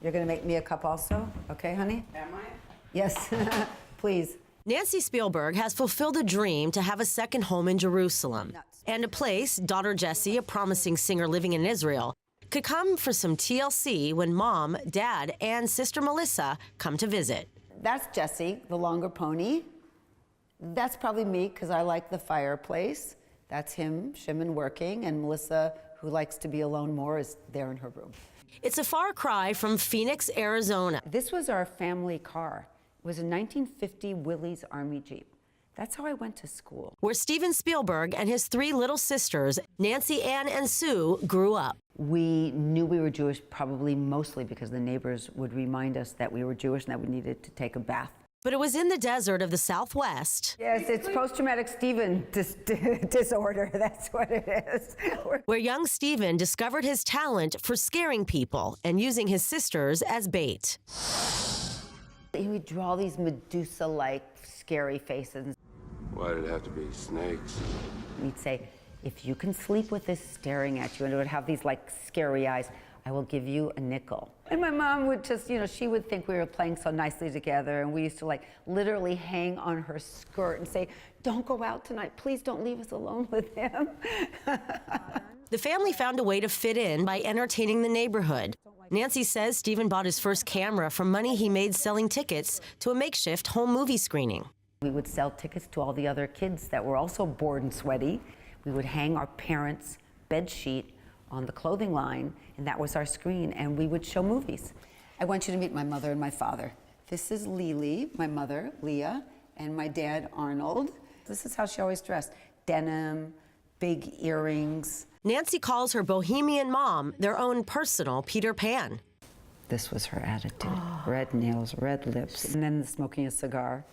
You're going to make me a cup also? Okay, honey? Am I? Yes, please. Nancy Spielberg has fulfilled a dream to have a second home in Jerusalem and a place daughter Jessie, a promising singer living in Israel, could come for some TLC when mom, dad, and sister Melissa come to visit. That's Jessie, the longer pony. That's probably me because I like the fireplace. That's him, Shimon, working, and Melissa, who likes to be alone more, is there in her room. It's a far cry from Phoenix, Arizona. This was our family car. It was a 1950 Willys Army Jeep. That's how I went to school. Where Steven Spielberg and his three little sisters, Nancy, Ann, and Sue, grew up. We knew we were Jewish probably mostly because the neighbors would remind us that we were Jewish and that we needed to take a bath. But it was in the desert of the Southwest. Yes, it's post-traumatic Stephen disorder. That's what it is. Where young Stephen discovered his talent for scaring people and using his sisters as bait. He would draw these Medusa-like scary faces. Why did it have to be snakes? He'd say, if you can sleep with this staring at you, and it would have these like scary eyes, I will give you a nickel. And my mom would just, she would think we were playing so nicely together, and we used to like literally hang on her skirt and say, don't go out tonight, please don't leave us alone with him. The family found a way to fit in by entertaining the neighborhood. Nancy says Stephen bought his first camera from money he made selling tickets to a makeshift home movie screening. We would sell tickets to all the other kids that were also bored and sweaty. We would hang our parents' bed sheet on the clothing line, and that was our screen, and we would show movies. I want you to meet my mother and my father. This is Lily, my mother, Leah, and my dad, Arnold. This is how she always dressed. Denim, big earrings. Nancy calls her bohemian mom their own personal Peter Pan. This was her attitude. Red nails, red lips, and then smoking a cigar.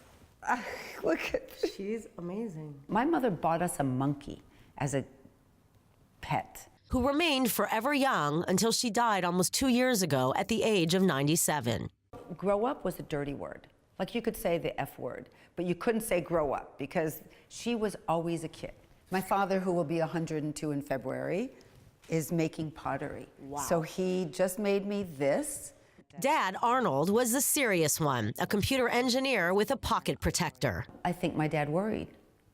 Look at this. She's amazing. My mother bought us a monkey as a pet. Who remained forever young until she died almost 2 years ago at the age of 97. Grow up was a dirty word. Like you could say the F word, but you couldn't say grow up because she was always a kid. My father, who will be 102 in February, is making pottery. Wow. So he just made me this. Dad, Arnold, was the serious one, a computer engineer with a pocket protector. I think my dad worried.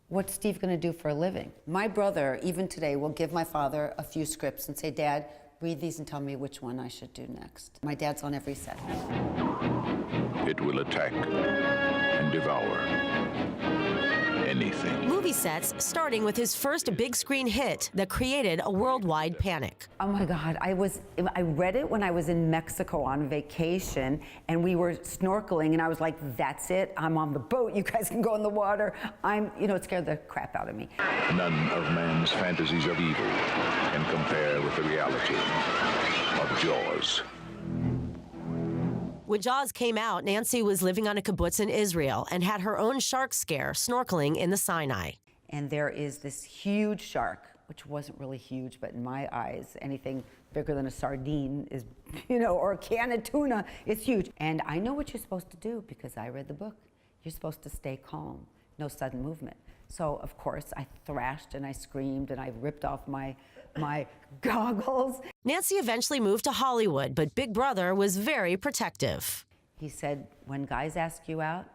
What's Steve going to do for a living? My brother, even today, will give my father a few scripts and say, Dad, read these and tell me which one I should do next. My dad's on every set. It will attack and devour anything. Movie sets, starting with his first big screen hit that created a worldwide panic. Oh my God, I read it when I was in Mexico on vacation, and we were snorkeling, and I was like, that's it, I'm on the boat, you guys can go in the water. It scared the crap out of me. None of man's fantasies of evil can compare with the reality of Jaws. When Jaws came out, Nancy was living on a kibbutz in Israel and had her own shark scare snorkeling in the Sinai. And there is this huge shark, which wasn't really huge, but in my eyes, anything bigger than a sardine is, or a can of tuna is huge. And I know what you're supposed to do because I read the book. You're supposed to stay calm, no sudden movement. So, of course, I thrashed and I screamed and I ripped off my goggles. Nancy eventually moved to Hollywood, but Big Brother was very protective. He said, when guys ask you out,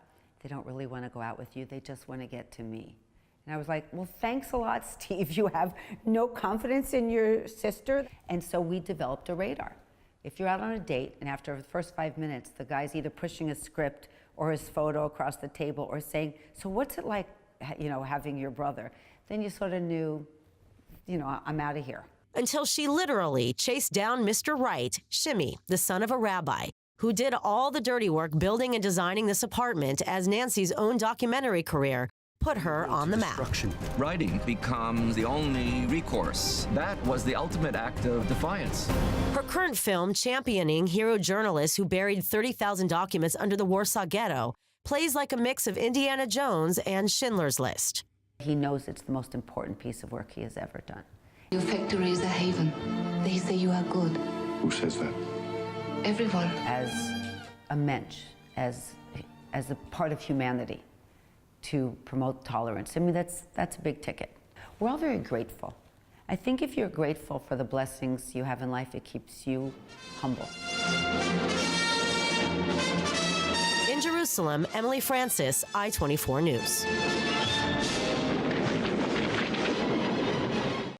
they don't really want to go out with you, they just want to get to me. And I was like, well, thanks a lot, Steve. You have no confidence in your sister. And so we developed a radar. If you're out on a date and after the first 5 minutes, the guy's either pushing a script or his photo across the table or saying, so what's it like, having your brother? Then you sort of knew, I'm out of here. Until she literally chased down Mr. Wright, Shimmy, the son of a rabbi, who did all the dirty work building and designing this apartment as Nancy's own documentary career put her on the map. Writing becomes the only recourse. That was the ultimate act of defiance. Her current film, championing hero journalists who buried 30,000 documents under the Warsaw Ghetto, plays like a mix of Indiana Jones and Schindler's List. He knows it's the most important piece of work he has ever done. Your factory is a haven. They say you are good. Who says that? Everyone. As a mensch, as a part of humanity, to promote tolerance. I mean, that's a big ticket. We're all very grateful. I think if you're grateful for the blessings you have in life, it keeps you humble. Jerusalem, Emily Francis, I-24 News.